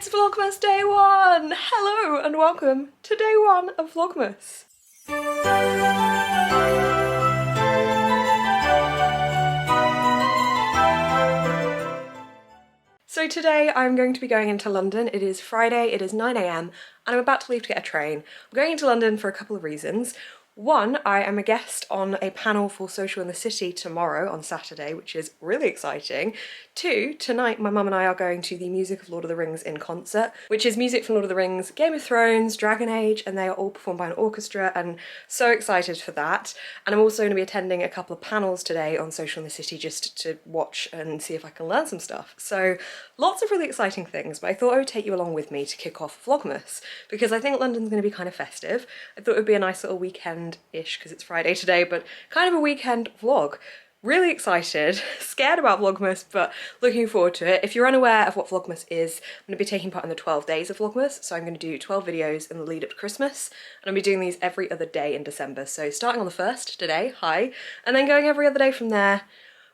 It's Vlogmas day one! Hello and welcome to day one of Vlogmas. So today I'm going to be going into London. It is Friday, it is 9 AM and I'm about to leave to get a train. I'm going into London for a couple of reasons. One, I am a guest on a panel for Social in the City tomorrow on Saturday, which is really exciting. Two, tonight my mum and I are going to the Music of Lord of the Rings in concert, which is music from Lord of the Rings, Game of Thrones, Dragon Age, and they are all performed by an orchestra, and so excited for that. And I'm also going to be attending a couple of panels today on Social in the City just to watch and see if I can learn some stuff. So lots of really exciting things, but I thought I would take you along with me to kick off Vlogmas, because I think London's going to be kind of festive. I thought it would be a nice little weekend-ish, because it's Friday today, but kind of a weekend vlog. Really excited, scared about Vlogmas, but looking forward to it. If you're unaware of what Vlogmas is, I'm going to be taking part in the 12 days of Vlogmas, so I'm going to do 12 videos in the lead up to Christmas, and I'll be doing these every other day in December. So starting on the 1st today, hi, and then going every other day from there,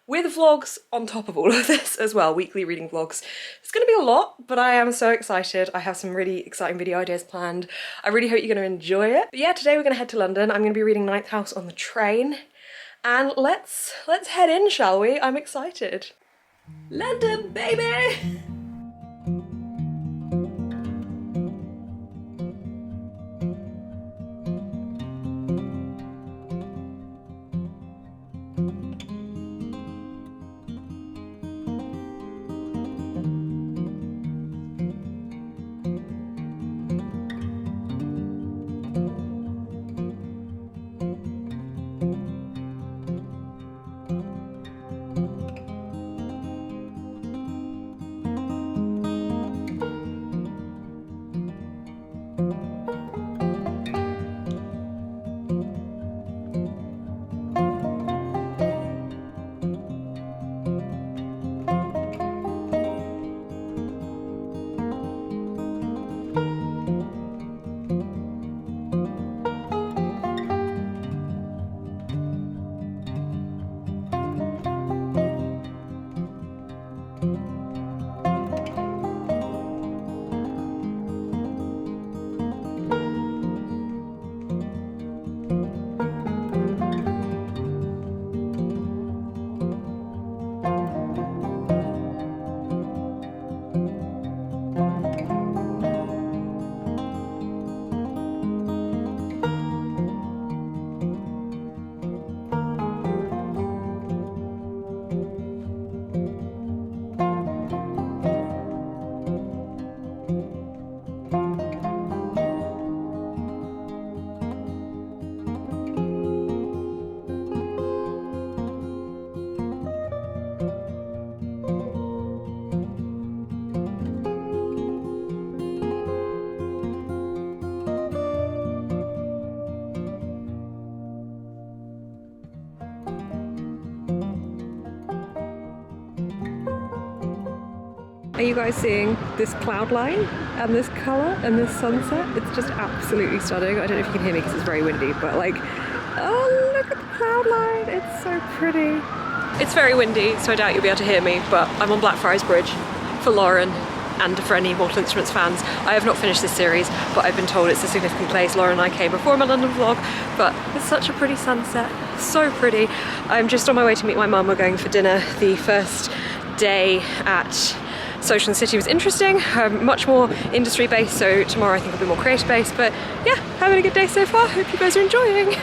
with vlogs on top of all of this as well, weekly reading vlogs. It's going to be a lot, but I am so excited. I have some really exciting video ideas planned. I really hope you're going to enjoy it. But yeah, today we're going to head to London. I'm going to be reading Ninth House on the train. And let's head in, shall we? I'm excited. London, baby! Are you guys seeing this cloud line and this colour and this sunset? It's just absolutely stunning. I don't know if you can hear me because it's very windy, but like, oh, look at the cloud line. It's so pretty. It's very windy, so I doubt you'll be able to hear me, but I'm on Blackfriars Bridge for Lauren and for any Mortal Instruments fans. I have not finished this series, but I've been told it's a significant place. Lauren and I came before my London vlog, but it's such a pretty sunset, so pretty. I'm just on my way to meet my mum. We're going for dinner. The first day at Social in the City was interesting, much more industry based, so tomorrow I think will be more creative based, but yeah, having a good day so far. Hope you guys are enjoying.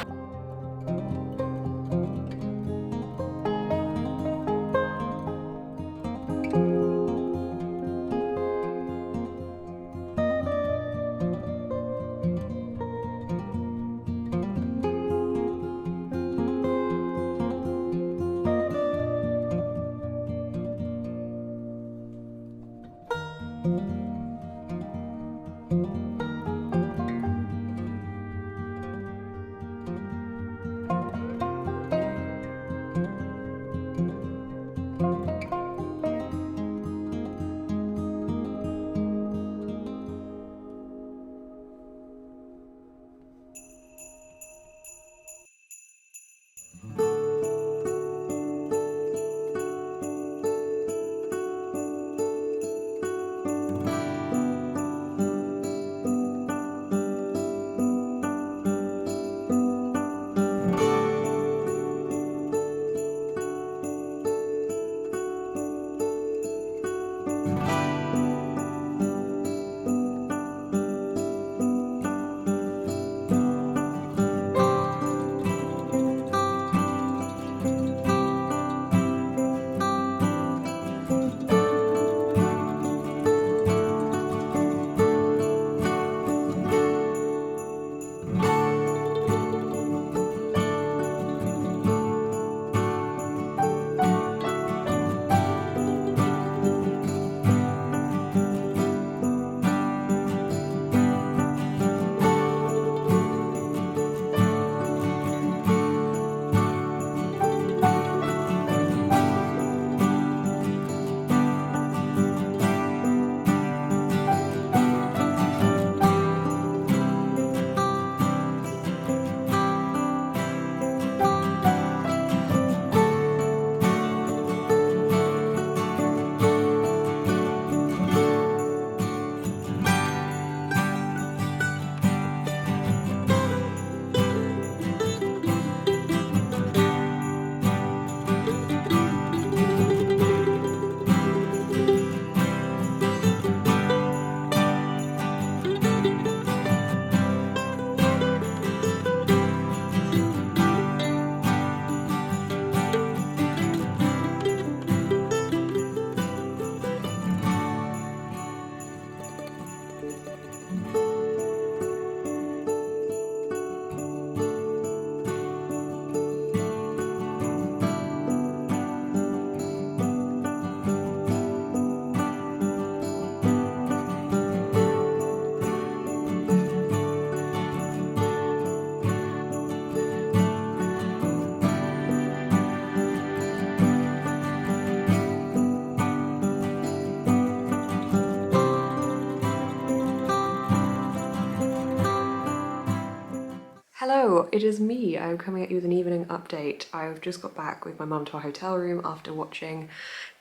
it is me. I'm coming at you with an evening update. I've just got back with my mum to our hotel room after watching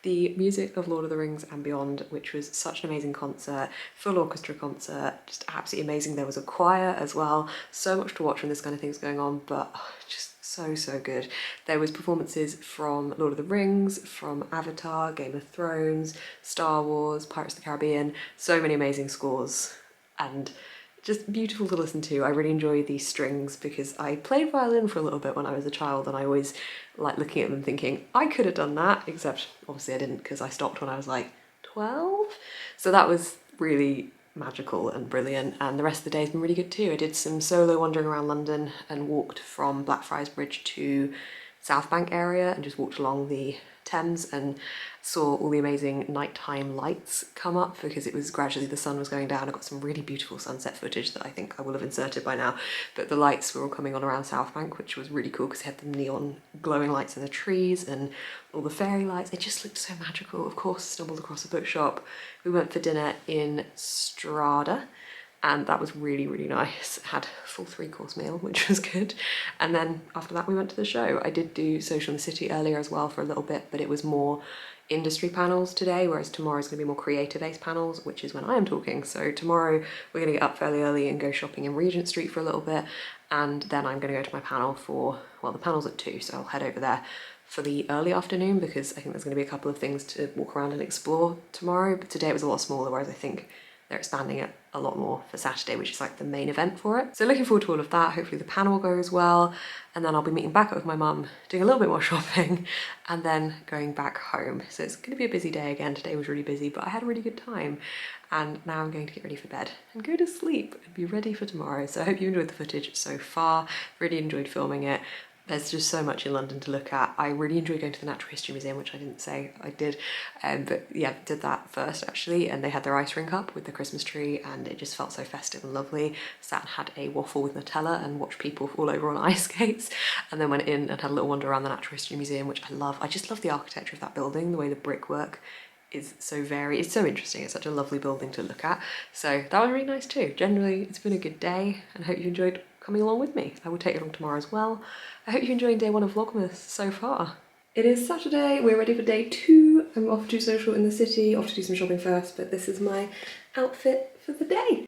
the music of Lord of the Rings and Beyond, which was such an amazing concert, full orchestra concert, just absolutely amazing. There was a choir as well. So much to watch when this kind of thing's going on, but just so good. There was performances from Lord of the Rings, from Avatar, Game of Thrones, Star Wars, Pirates of the Caribbean, so many amazing scores and just beautiful to listen to. I really enjoy these strings because I played violin for a little bit when I was a child, and I always like looking at them thinking, I could have done that, except obviously I didn't because I stopped when I was like 12. So that was really magical and brilliant, and the rest of the day has been really good too. I did some solo wandering around London and walked from Blackfriars Bridge to South Bank area and just walked along the Thames and saw all the amazing nighttime lights come up because it was gradually, the sun was going down. I got some really beautiful sunset footage that I think I will have inserted by now, but the lights were all coming on around South Bank, which was really cool because it had the neon glowing lights in the trees and all the fairy lights. It just looked so magical. Of course, stumbled across a bookshop. We went for dinner in Strada, and that was really nice. Had a full 3-course meal, which was good. And then after that we went to the show. I did do Social in the City earlier as well for a little bit, but it was more industry panels today, whereas tomorrow's gonna be more creative-based panels, which is when I am talking. So tomorrow we're gonna get up fairly early and go shopping in Regent Street for a little bit, and then I'm gonna go to my panel for, well, the panel's at 2, so I'll head over there for the early afternoon because I think there's gonna be a couple of things to walk around and explore tomorrow, but today it was a lot smaller, whereas I think they're expanding it a lot more for Saturday, which is like the main event for it. So looking forward to all of that. Hopefully the panel goes well, and then I'll be meeting back up with my mum, doing a little bit more shopping, and then going back home. So it's gonna be a busy day again. Today was really busy, but I had a really good time. And now I'm going to get ready for bed and go to sleep and be ready for tomorrow. So I hope you enjoyed the footage so far. Really enjoyed filming it. There's just so much in London to look at. I really enjoyed going to the Natural History Museum, which I didn't say I did, but yeah, did that first actually, and they had their ice rink up with the Christmas tree, and it just felt so festive and lovely. Sat and had a waffle with Nutella and watched people fall over on ice skates, and then went in and had a little wander around the Natural History Museum, which I love. I just love the architecture of that building, the way the brickwork is so varied. It's so interesting. It's such a lovely building to look at. So that was really nice too. Generally, it's been a good day, and I hope you enjoyed coming along with me. I will take you along tomorrow as well. I hope you're enjoying day 1 of Vlogmas so far. It is Saturday, we're ready for day 2. I'm off to Social in the City, off to do some shopping first, but this is my outfit for the day.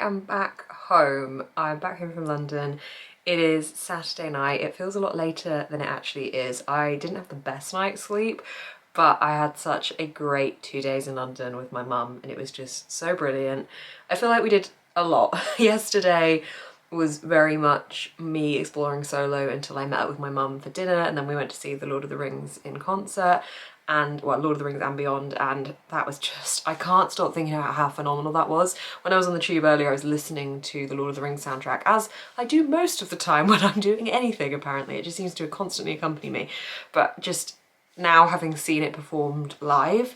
am back home. I'm back home from London. It is Saturday night. It feels a lot later than it actually is. I didn't have the best night's sleep, but I had such a great 2 days in London with my mum and it was just so brilliant. I feel like we did a lot. Yesterday was very much me exploring solo until I met up with my mum for dinner, and then we went to see the Lord of the Rings in concert, and well, Lord of the Rings and Beyond, and that was just, I can't stop thinking about how phenomenal that was. When I was on the tube earlier, I was listening to the Lord of the Rings soundtrack, as I do most of the time when I'm doing anything apparently. It just seems to constantly accompany me. But just now having seen it performed live,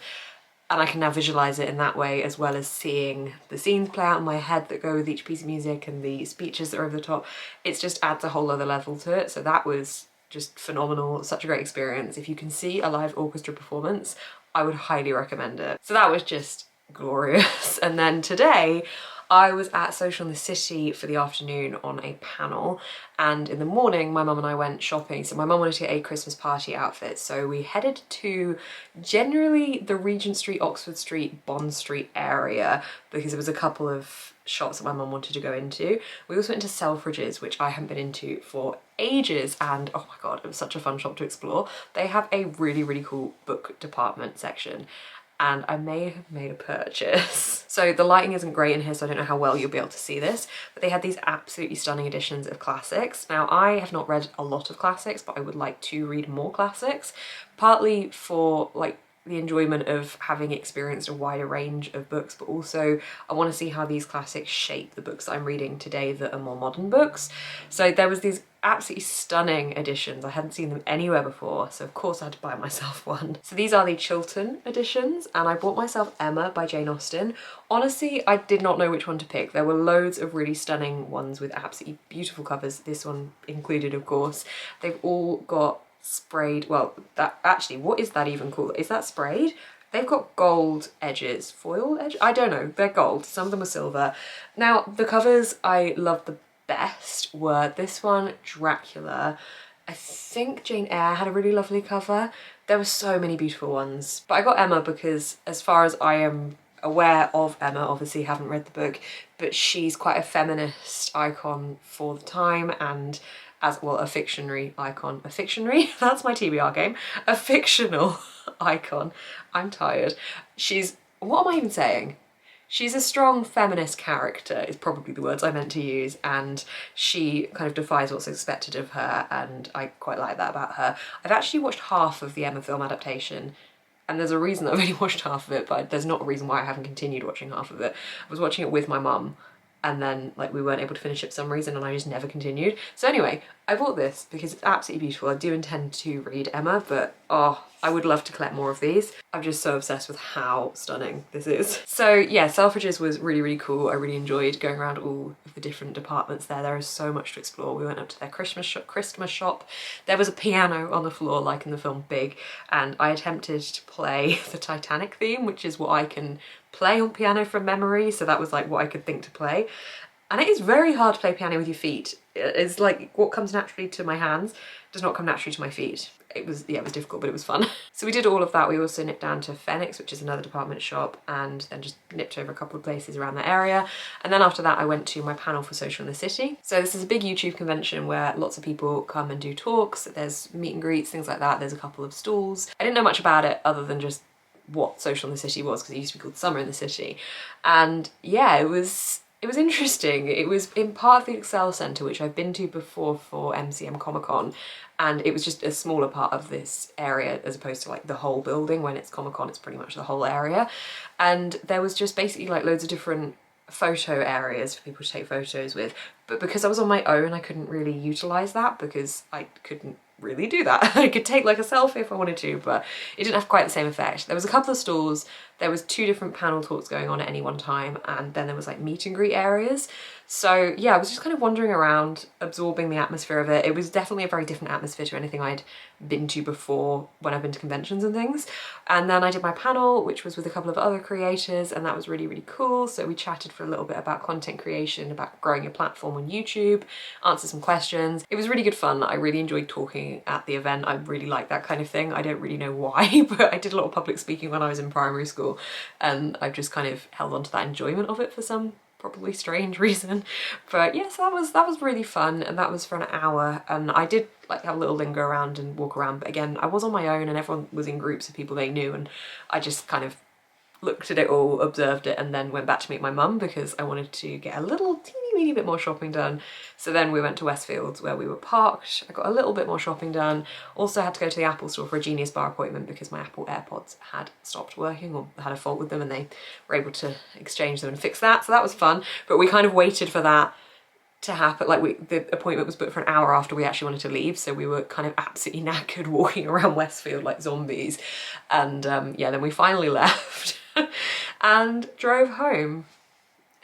and I can now visualise it in that way, as well as seeing the scenes play out in my head that go with each piece of music and the speeches that are over the top, it just adds a whole other level to it. So that was just phenomenal, such a great experience. If you can see a live orchestra performance, I would highly recommend it. So that was just glorious. And then today, I was at Social in the City for the afternoon on a panel, and in the morning my mum and I went shopping. So my mum wanted to get a Christmas party outfit, so we headed to generally the Regent Street, Oxford Street, Bond Street area because there was a couple of shops that my mum wanted to go into. We also went to Selfridges, which I haven't been into for ages, and oh my god, it was such a fun shop to explore. They have a really, really cool book department section, and I may have made a purchase. So the lighting isn't great in here, so I don't know how well you'll be able to see this, but they had these absolutely stunning editions of classics. Now, I have not read a lot of classics, but I would like to read more classics, partly for like the enjoyment of having experienced a wider range of books, but also I want to see how these classics shape the books that I'm reading today that are more modern books. So there was these absolutely stunning editions. I hadn't seen them anywhere before, so of course I had to buy myself one. So these are the Chiltern editions, and I bought myself Emma by Jane Austen. Honestly, I did not know which one to pick. There were loads of really stunning ones with absolutely beautiful covers, this one included of course. They've all got sprayed, well, that actually, what is that even called? Is that sprayed? They've got gold edges, foil edge? I don't know, they're gold, some of them are silver. Now, the covers I loved the best were this one, Dracula. I think Jane Eyre had a really lovely cover. There were so many beautiful ones. But I got Emma because, as far as I am aware of Emma, obviously haven't read the book, but she's quite a feminist icon for the time, and as well, a fictionary icon. A fictionary? That's my TBR game. A fictional icon. I'm tired. She's, what am I even saying? She's a strong feminist character is probably the words I meant to use, and she kind of defies what's expected of her, and I quite like that about her. I've actually watched half of the Emma film adaptation, and there's a reason that I've only watched half of it, but there's not a reason why I haven't continued watching half of it. I was watching it with my mum, and then like we weren't able to finish it for some reason and I just never continued. So anyway, I bought this because it's absolutely beautiful. I do intend to read Emma, but oh, I would love to collect more of these. I'm just so obsessed with how stunning this is. So yeah, Selfridges was really, really cool. I really enjoyed going around all of the different departments there. There is so much to explore. We went up to their Christmas shop. There was a piano on the floor like in the film Big, and I attempted to play the Titanic theme, which is what I can play on piano from memory, so that was like what I could think to play. And it is very hard to play piano with your feet. It's like what comes naturally to my hands does not come naturally to my feet. It was, yeah, it was difficult, but it was fun. So we did all of that. We also nipped down to Phoenix, which is another department shop, and then just nipped over a couple of places around the area. And then after that, I went to my panel for Social in the City. So this is a big YouTube convention where lots of people come and do talks. There's meet and greets, things like that. There's a couple of stalls. I didn't know much about it other than just what Social in the City was, because it used to be called Summer in the City. And yeah, it was interesting. It was in part of the Excel Centre, which I've been to before for MCM Comic Con, and it was just a smaller part of this area as opposed to like the whole building. When it's Comic Con, it's pretty much the whole area. And there was just basically like loads of different photo areas for people to take photos with. But because I was on my own, I couldn't really utilise that because I couldn't really do that. I could take like a selfie if I wanted to, but it didn't have quite the same effect. There was a couple of stalls, there was 2 different panel talks going on at any one time, and then there was like meet and greet areas. So yeah, I was just kind of wandering around, absorbing the atmosphere of it. It was definitely a very different atmosphere to anything I'd been to before when I've been to conventions and things. And then I did my panel, which was with a couple of other creators, and that was really, really cool. So we chatted for a little bit about content creation, about growing your platform on YouTube, answered some questions. It was really good fun. I really enjoyed talking at the event. I really like that kind of thing. I don't really know why, but I did a lot of public speaking when I was in primary school, and I've just kind of held on to that enjoyment of it for some probably strange reason. But yes, that was really fun, and that was for an hour, and I did like have a little linger around and walk around, but again, I was on my own and everyone was in groups of people they knew, and I just kind of looked at it all, observed it, and then went back to meet my mum because I wanted to get a little teeny bit more shopping done. So then we went to Westfields where we were parked. I got a little bit more shopping done. Also had to go to the Apple store for a Genius Bar appointment because my Apple AirPods had stopped working or had a fault with them, and they were able to exchange them and fix that. So that was fun, but we kind of waited for that to happen. Like the appointment was booked for an hour after we actually wanted to leave, so we were kind of absolutely knackered walking around Westfield like zombies. And yeah, then we finally left and drove home.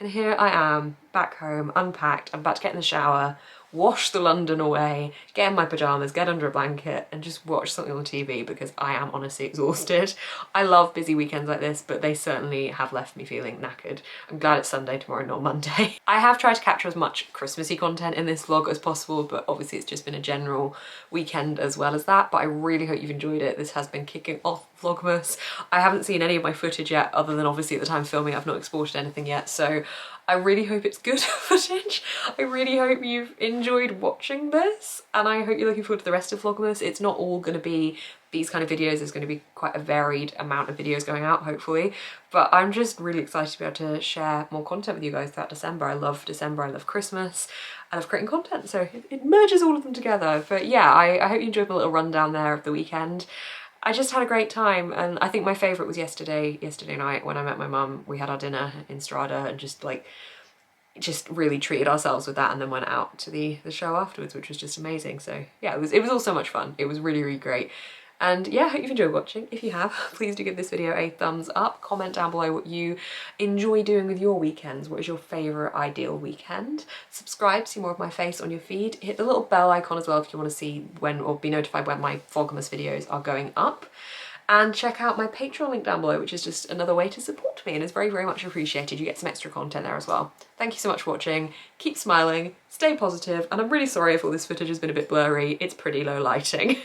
And here I am, back home, unpacked. I'm about to get in the shower, wash the London away, get in my pyjamas, get under a blanket and just watch something on the TV because I am honestly exhausted. I love busy weekends like this, but they certainly have left me feeling knackered. I'm glad it's Sunday tomorrow, not Monday. I have tried to capture as much Christmassy content in this vlog as possible, but obviously it's just been a general weekend as well as that, but I really hope you've enjoyed it. This has been kicking off Vlogmas. I haven't seen any of my footage yet, other than obviously at the time filming I've not exported anything yet, so I really hope it's good footage. I really hope you've enjoyed watching this, and I hope you're looking forward to the rest of Vlogmas. It's not all going to be these kind of videos. There's going to be quite a varied amount of videos going out, hopefully, but I'm just really excited to be able to share more content with you guys throughout December. I love December, I love Christmas, I love creating content, so it merges all of them together. But yeah, I hope you enjoyed my little rundown there of the weekend. I just had a great time, and I think my favourite was yesterday night when I met my mum. We had our dinner in Strada and just really treated ourselves with that, and then went out to the show afterwards, which was just amazing. So yeah, it was all so much fun. It was really great. And yeah, I hope you've enjoyed watching. If you have, please do give this video a thumbs up. Comment down below what you enjoy doing with your weekends. What is your favourite ideal weekend? Subscribe to see more of my face on your feed. Hit the little bell icon as well if you want to see when, or be notified when my Vlogmas videos are going up. And check out my Patreon link down below, which is just another way to support me and is very much appreciated. You get some extra content there as well. Thank you so much for watching. Keep smiling, stay positive, and I'm really sorry if all this footage has been a bit blurry. It's pretty low lighting.